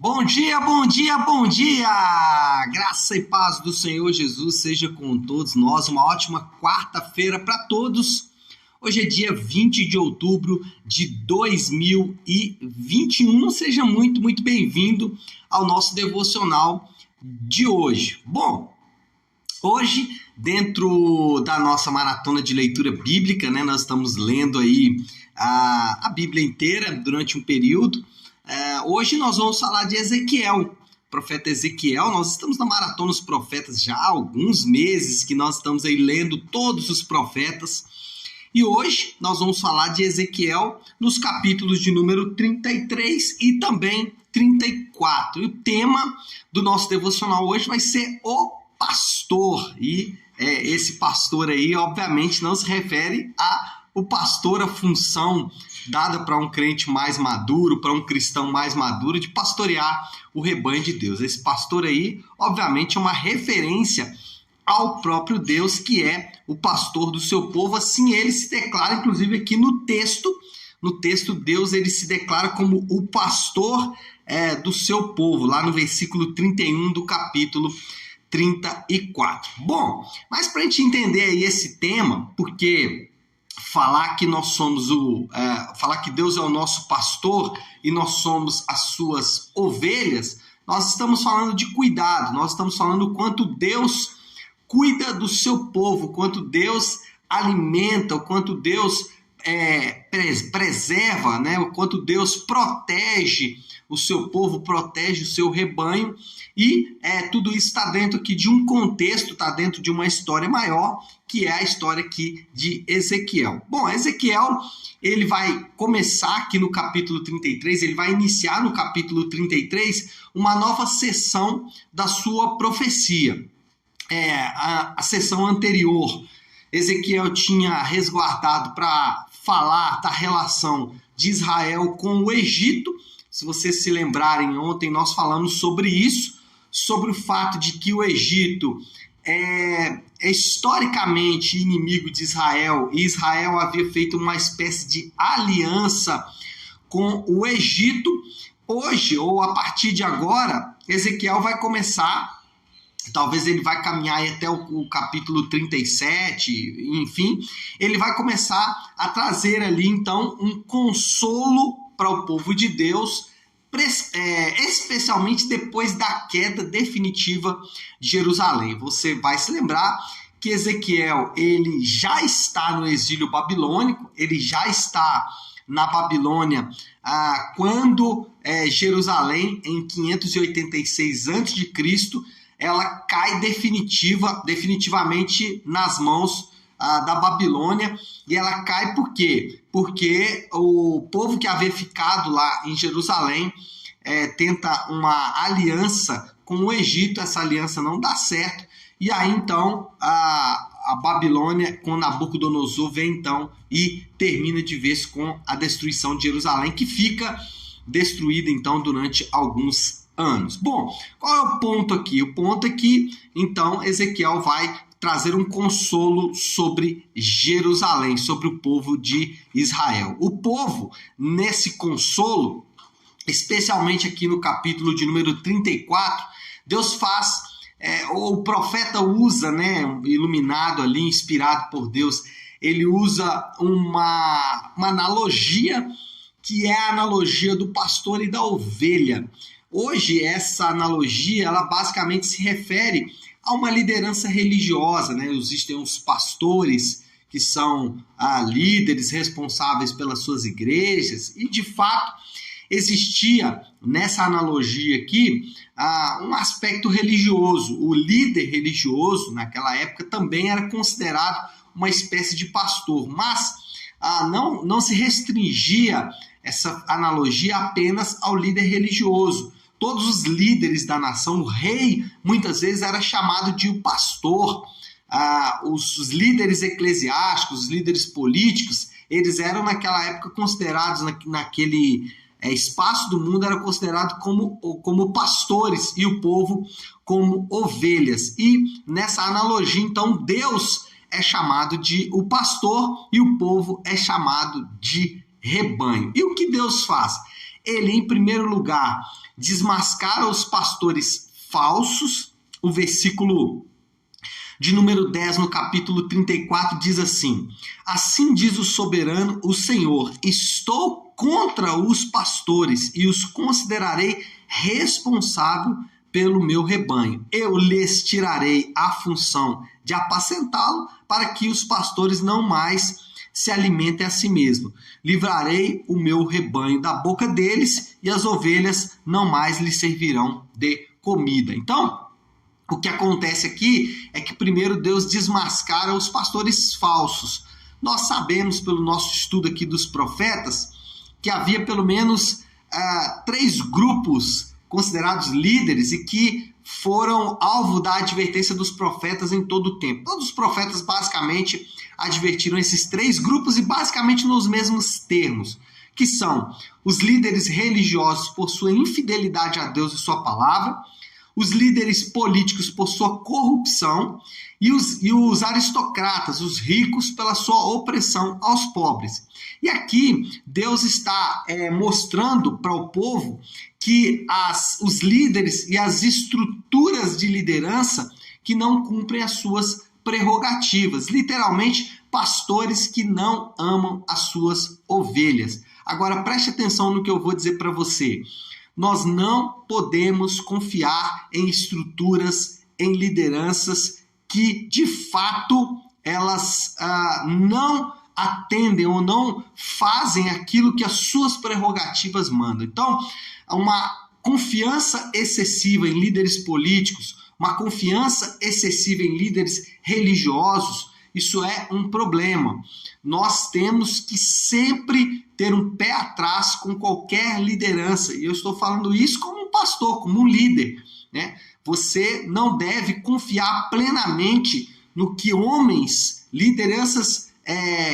Bom dia, bom dia, bom dia! Graça e paz do Senhor Jesus seja com todos nós. Uma ótima quarta-feira para todos. Hoje é dia 20 de outubro de 2021. Seja muito bem-vindo ao nosso devocional de hoje. Bom, hoje, dentro da nossa maratona de leitura bíblica, nós estamos lendo aí a Bíblia inteira durante um período. Hoje nós vamos falar de Ezequiel, profeta Ezequiel. Nós estamos na maratona dos profetas já há alguns meses que nós estamos aí lendo todos os profetas. E hoje nós vamos falar de Ezequiel nos capítulos de número 33 e também 34. E o tema do nosso devocional hoje vai ser o pastor. E esse pastor aí, obviamente, não se refere ao pastor, a função dada para um crente mais maduro, para um cristão mais maduro, de pastorear o rebanho de Deus. Esse pastor aí, obviamente, é uma referência ao próprio Deus, que é o pastor do seu povo. Assim ele se declara, inclusive aqui no texto. No texto, Deus ele se declara como o pastor do seu povo, lá no versículo 31 do capítulo 34. Bom, mas para a gente entender aí esse tema, porque falar que nós somos falar que Deus é o nosso pastor e nós somos as suas ovelhas, nós estamos falando de cuidado, nós estamos falando o quanto Deus cuida do seu povo, o quanto Deus alimenta, o quanto Deus preserva, o quanto Deus protege o seu povo, protege o seu rebanho. E tudo isso está dentro aqui de um contexto, está dentro de uma história maior, que é a história aqui de Ezequiel. Bom, Ezequiel, ele vai começar aqui no capítulo 33, ele vai iniciar no capítulo 33 uma nova sessão da sua profecia. A sessão anterior, Ezequiel tinha resguardado para falar da relação de Israel com o Egito. Se vocês se lembrarem, ontem nós falamos sobre isso, sobre o fato de que o Egito é historicamente inimigo de Israel, e Israel havia feito uma espécie de aliança com o Egito. Hoje, ou a partir de agora, Ezequiel vai começar, talvez ele vai caminhar até o capítulo 37, enfim, ele vai começar a trazer ali, então, um consolo para o povo de Deus, especialmente depois da queda definitiva de Jerusalém. Você vai se lembrar que Ezequiel ele já está no exílio babilônico, ele já está na Babilônia quando Jerusalém, em 586 a.C., ela cai definitivamente nas mãos da Babilônia. E ela cai por quê? Porque o povo que havia ficado lá em Jerusalém tenta uma aliança com o Egito. Essa aliança não dá certo, e aí então a Babilônia com Nabucodonosor vem então e termina de vez com a destruição de Jerusalém, que fica destruída então durante alguns anos. Bom, qual é o ponto aqui? O ponto é que então Ezequiel vai trazer um consolo sobre Jerusalém, sobre o povo de Israel. O povo, nesse consolo, especialmente aqui no capítulo de número 34, Deus faz, o profeta usa, iluminado ali, inspirado por Deus, ele usa uma analogia, que é a analogia do pastor e da ovelha. Hoje, essa analogia, ela basicamente se refere a uma liderança religiosa, Existem os pastores que são líderes responsáveis pelas suas igrejas, e de fato existia nessa analogia aqui um aspecto religioso. O líder religioso naquela época também era considerado uma espécie de pastor, mas não se restringia essa analogia apenas ao líder religioso. Todos os líderes da nação, o rei, muitas vezes era chamado de o pastor. Os líderes eclesiásticos, os líderes políticos, eles eram naquela época considerados, naquele espaço do mundo, eram considerados como pastores, e o povo como ovelhas. E nessa analogia, então, Deus é chamado de o pastor e o povo é chamado de rebanho. E o que Deus faz? Ele, em primeiro lugar, desmascara os pastores falsos. O versículo de número 10, no capítulo 34, diz assim: assim diz o soberano, o Senhor, estou contra os pastores e os considerarei responsável pelo meu rebanho. Eu lhes tirarei a função de apacentá-lo, para que os pastores não mais se alimentem a si mesmos. Livrarei o meu rebanho da boca deles, e as ovelhas não mais lhes servirão de comida. Então, o que acontece aqui é que primeiro Deus desmascara os pastores falsos. Nós sabemos, pelo nosso estudo aqui dos profetas, que havia pelo menos 3 grupos considerados líderes e que foram alvo da advertência dos profetas em todo o tempo. Todos os profetas basicamente advertiram esses 3 grupos e basicamente nos mesmos termos, que são os líderes religiosos por sua infidelidade a Deus e sua palavra, os líderes políticos por sua corrupção e os aristocratas, os ricos, pela sua opressão aos pobres. E aqui Deus está mostrando para o povo que os líderes e as estruturas de liderança que não cumprem as suas prerrogativas, literalmente pastores que não amam as suas ovelhas. Agora preste atenção no que eu vou dizer para você. Nós não podemos confiar em estruturas, em lideranças que, de fato, elas não atendem ou não fazem aquilo que as suas prerrogativas mandam. Então, uma confiança excessiva em líderes políticos, uma confiança excessiva em líderes religiosos, isso é um problema. Nós temos que sempre ter um pé atrás com qualquer liderança. E eu estou falando isso como um pastor, como um líder, né? Você não deve confiar plenamente no que homens, lideranças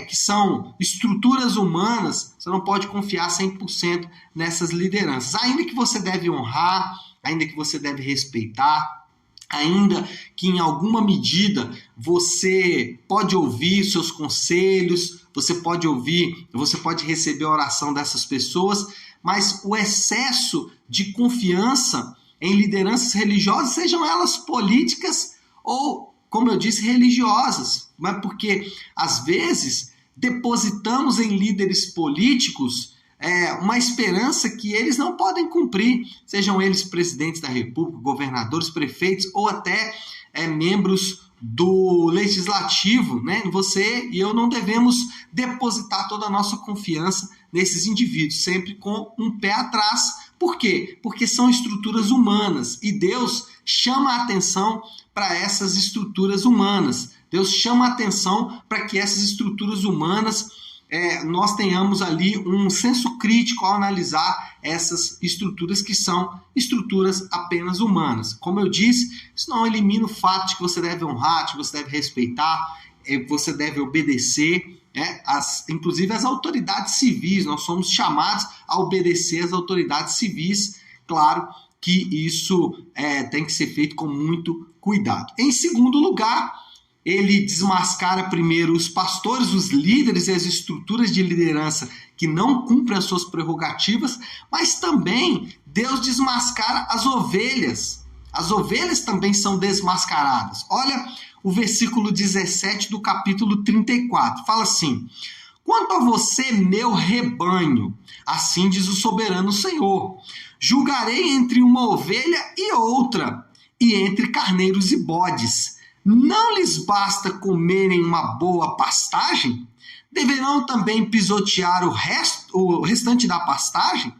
que são estruturas humanas, você não pode confiar 100% nessas lideranças. Ainda que você deve honrar, ainda que você deve respeitar, ainda que em alguma medida você pode ouvir seus conselhos, você pode receber a oração dessas pessoas, mas o excesso de confiança em lideranças religiosas, sejam elas políticas ou, como eu disse, religiosas, mas porque às vezes depositamos em líderes políticos uma esperança que eles não podem cumprir, sejam eles presidentes da República, governadores, prefeitos ou até membros do legislativo, né? Você e eu não devemos depositar toda a nossa confiança nesses indivíduos, sempre com um pé atrás. Por quê? Porque são estruturas humanas e Deus chama a atenção para essas estruturas humanas. Deus chama a atenção para que essas estruturas humanas nós tenhamos ali um senso crítico ao analisar essas estruturas que são estruturas apenas humanas. Como eu disse, isso não elimina o fato de que você deve honrar, de que você deve respeitar, você deve obedecer, inclusive as autoridades civis. Nós somos chamados a obedecer às autoridades civis. Claro que isso tem que ser feito com muito cuidado. Em segundo lugar, ele desmascara primeiro os pastores, os líderes e as estruturas de liderança que não cumprem as suas prerrogativas, mas também Deus desmascara as ovelhas. As ovelhas também são desmascaradas. Olha o versículo 17 do capítulo 34. Fala assim: quanto a você, meu rebanho, assim diz o soberano Senhor, julgarei entre uma ovelha e outra, e entre carneiros e bodes. Não lhes basta comerem uma boa pastagem? Deverão também pisotear o restante da pastagem?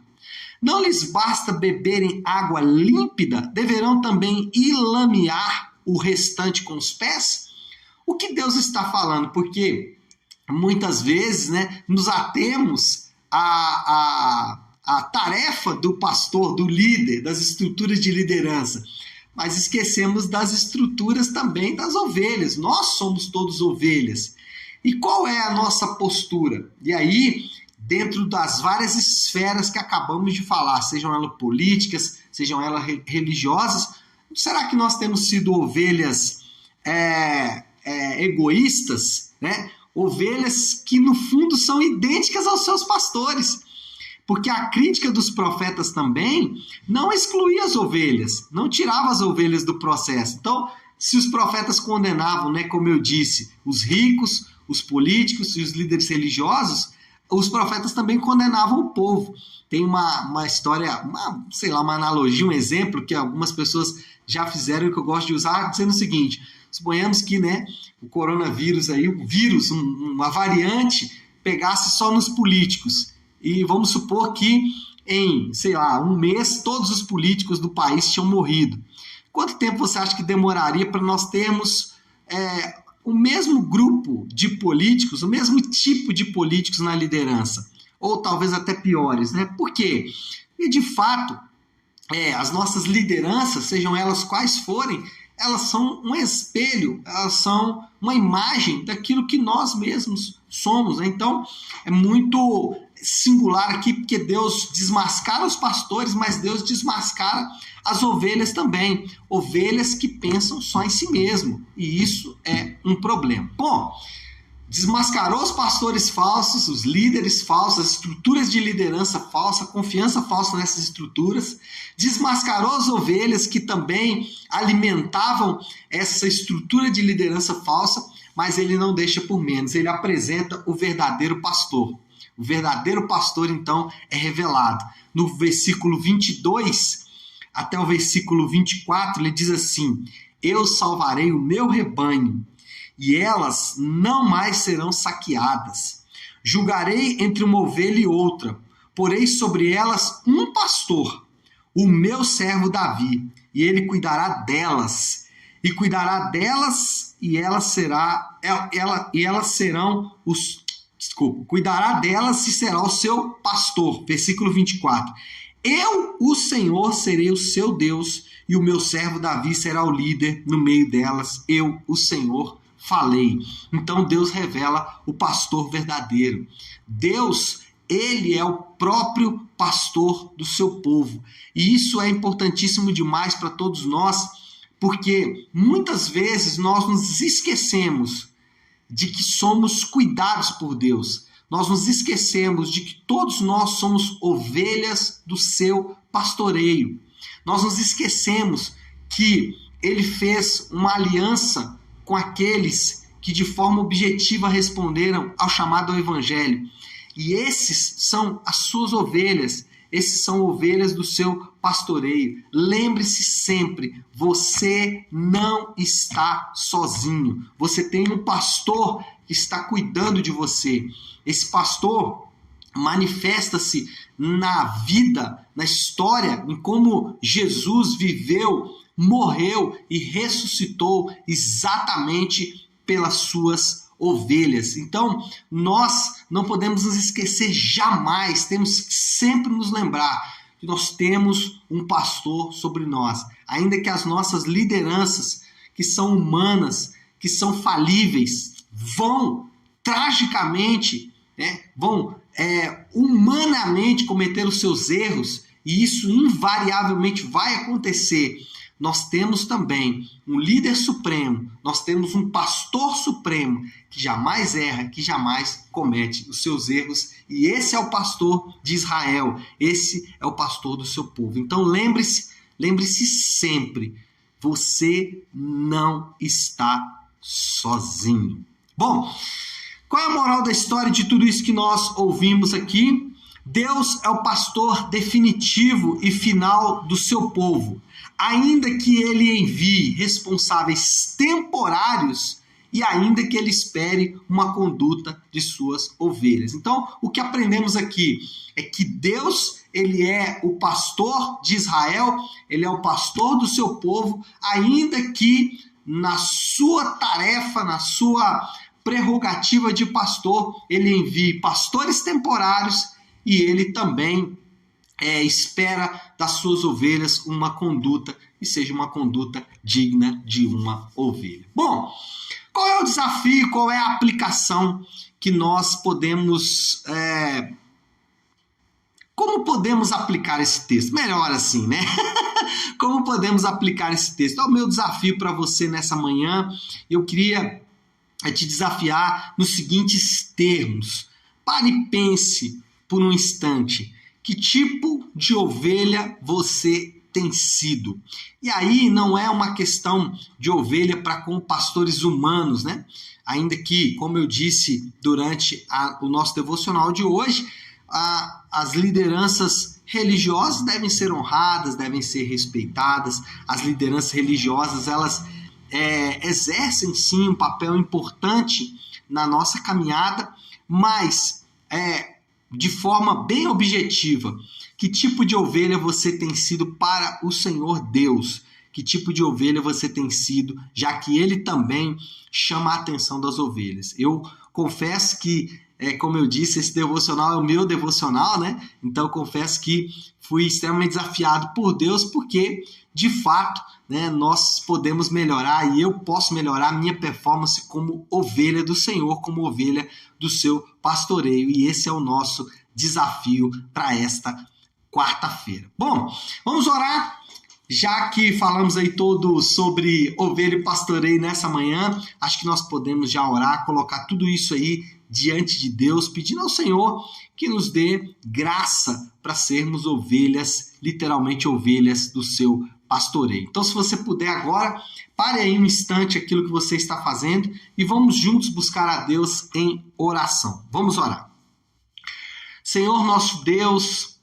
Não lhes basta beberem água límpida? Deverão também ilamear o restante com os pés? O que Deus está falando? Porque muitas vezes, nos atemos à tarefa do pastor, do líder, das estruturas de liderança, mas esquecemos das estruturas também das ovelhas. Nós somos todos ovelhas. E qual é a nossa postura? E aí, dentro das várias esferas que acabamos de falar, sejam elas políticas, sejam elas religiosas, será que nós temos sido ovelhas egoístas, né? Ovelhas que no fundo são idênticas aos seus pastores. Porque a crítica dos profetas também não excluía as ovelhas, não tirava as ovelhas do processo. Então, se os profetas condenavam, né, como eu disse, os ricos, os políticos e os líderes religiosos, os profetas também condenavam o povo. Tem uma história, uma analogia, um exemplo que algumas pessoas já fizeram e que eu gosto de usar, dizendo o seguinte: suponhamos que, né, o coronavírus, aí, um vírus, uma variante, pegasse só nos políticos. E vamos supor que em, um mês, todos os políticos do país tinham morrido. Quanto tempo você acha que demoraria para nós termos o mesmo grupo de políticos, o mesmo tipo de políticos na liderança? Ou talvez até piores, né? Por quê? E de fato, as nossas lideranças, sejam elas quais forem, elas são um espelho, elas são uma imagem daquilo que nós mesmos somos, né? Então, é muito singular aqui, porque Deus desmascara os pastores, mas Deus desmascara as ovelhas também. Ovelhas que pensam só em si mesmo. E isso é um problema. Bom, desmascarou os pastores falsos, os líderes falsos, as estruturas de liderança falsa, confiança falsa nessas estruturas. Desmascarou as ovelhas que também alimentavam essa estrutura de liderança falsa, mas ele não deixa por menos. Ele apresenta o verdadeiro pastor. O verdadeiro pastor, então, é revelado. No versículo 22 até o versículo 24, ele diz assim: eu salvarei o meu rebanho, e elas não mais serão saqueadas. Julgarei entre uma ovelha e outra, porei sobre elas um pastor, o meu servo Davi, e ele cuidará delas, e cuidará delas e será o seu pastor. Versículo 24. Eu, o Senhor, serei o seu Deus, e o meu servo Davi será o líder no meio delas. Eu, o Senhor, falei. Então Deus revela o pastor verdadeiro. Deus, ele é o próprio pastor do seu povo. E isso é importantíssimo demais para todos nós, porque muitas vezes nós nos esquecemos de que somos cuidados por Deus. Nós nos esquecemos de que todos nós somos ovelhas do seu pastoreio. Nós nos esquecemos que ele fez uma aliança com aqueles que de forma objetiva responderam ao chamado ao evangelho. E esses são as suas ovelhas, esses são ovelhas do seu pastoreio. Lembre-se sempre, você não está sozinho. Você tem um pastor que está cuidando de você. Esse pastor manifesta-se na vida, na história, em como Jesus viveu, morreu e ressuscitou exatamente pelas suas ovelhas. Então, nós não podemos nos esquecer jamais, temos que sempre nos lembrar que nós temos um pastor sobre nós. Ainda que as nossas lideranças, que são humanas, que são falíveis, vão tragicamente, vão humanamente cometer os seus erros, e isso invariavelmente vai acontecer. Nós temos também um líder supremo, nós temos um pastor supremo que jamais erra, que jamais comete os seus erros, e esse é o pastor de Israel, esse é o pastor do seu povo. Então lembre-se sempre, você não está sozinho. Bom, qual é a moral da história de tudo isso que nós ouvimos aqui? Deus é o pastor definitivo e final do seu povo, ainda que ele envie responsáveis temporários e ainda que ele espere uma conduta de suas ovelhas. Então, o que aprendemos aqui é que Deus, ele é o pastor de Israel, ele é o pastor do seu povo, ainda que na sua tarefa, na sua prerrogativa de pastor, ele envie pastores temporários e ele também espera das suas ovelhas uma conduta que seja uma conduta digna de uma ovelha. Bom, qual é o desafio, qual é a aplicação que nós podemos... Como podemos aplicar esse texto? Melhor assim, né? Como podemos aplicar esse texto? É o meu desafio para você nessa manhã. Eu queria te desafiar nos seguintes termos. Pare e pense por um instante Que tipo de ovelha você tem sido? E aí não é uma questão de ovelha para com pastores humanos, né? Ainda que, como eu disse durante o nosso devocional de hoje, as lideranças religiosas devem ser honradas, devem ser respeitadas. As lideranças religiosas, elas exercem sim um papel importante na nossa caminhada, mas de forma bem objetiva, que tipo de ovelha você tem sido para o Senhor Deus? Que tipo de ovelha você tem sido, já que Ele também chama a atenção das ovelhas? Eu confesso que, como eu disse, esse devocional é o meu devocional, né? Então eu confesso que fui extremamente desafiado por Deus, porque, de fato, né, nós podemos melhorar e eu posso melhorar a minha performance como ovelha do Senhor, como ovelha do seu pastoreio. E esse é o nosso desafio para esta quarta-feira. Bom, vamos orar. Já que falamos aí todo sobre ovelha e pastoreio nessa manhã, acho que nós podemos já orar, colocar tudo isso aí diante de Deus, pedindo ao Senhor que nos dê graça para sermos ovelhas, literalmente ovelhas do seu pastoreio. Então, se você puder agora, pare aí um instante aquilo que você está fazendo e vamos juntos buscar a Deus em oração. Vamos orar. Senhor nosso Deus,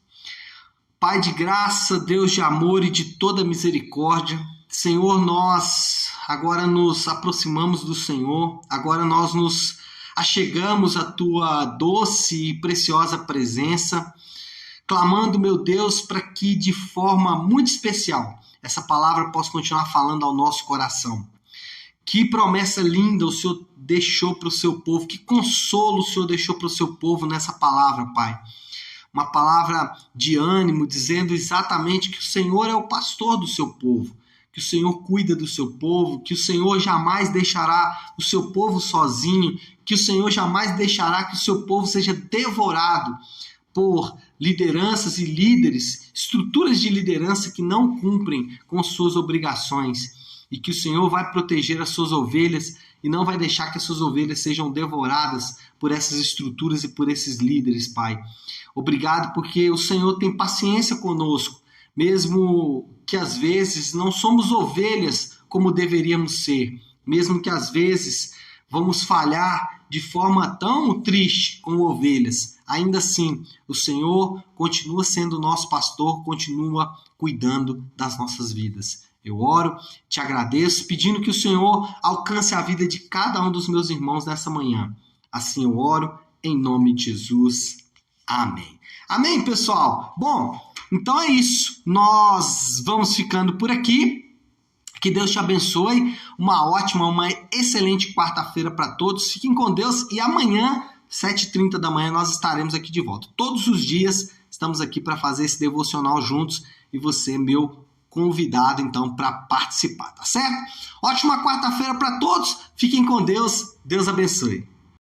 Pai de graça, Deus de amor e de toda misericórdia, Senhor, nós agora nos aproximamos do Senhor, agora nós nos achegamos à Tua doce e preciosa presença, clamando, meu Deus, para que de forma muito especial essa palavra possa continuar falando ao nosso coração. Que promessa linda o Senhor deixou para o seu povo, que consolo o Senhor deixou para o seu povo nessa palavra, Pai. Uma palavra de ânimo, dizendo exatamente que o Senhor é o pastor do seu povo, que o Senhor cuida do seu povo, que o Senhor jamais deixará o seu povo sozinho, que o Senhor jamais deixará que o seu povo seja devorado por lideranças e líderes, estruturas de liderança que não cumprem com suas obrigações, e que o Senhor vai proteger as suas ovelhas e não vai deixar que as suas ovelhas sejam devoradas por essas estruturas e por esses líderes, Pai. Obrigado porque o Senhor tem paciência conosco, mesmo que às vezes não somos ovelhas como deveríamos ser, mesmo que às vezes vamos falhar de forma tão triste como ovelhas. Ainda assim, o Senhor continua sendo nosso pastor, continua cuidando das nossas vidas. Eu oro, te agradeço, pedindo que o Senhor alcance a vida de cada um dos meus irmãos nessa manhã. Assim eu oro, em nome de Jesus. Amém. Amém, pessoal? Bom, então é isso. Nós vamos ficando por aqui. Que Deus te abençoe. Uma ótima, uma excelente quarta-feira para todos. Fiquem com Deus e amanhã, 7h30 da manhã, nós estaremos aqui de volta. Todos os dias estamos aqui para fazer esse devocional juntos e você, meu convidado, então, para participar, tá certo? Ótima quarta-feira para todos. Fiquem com Deus. Deus abençoe.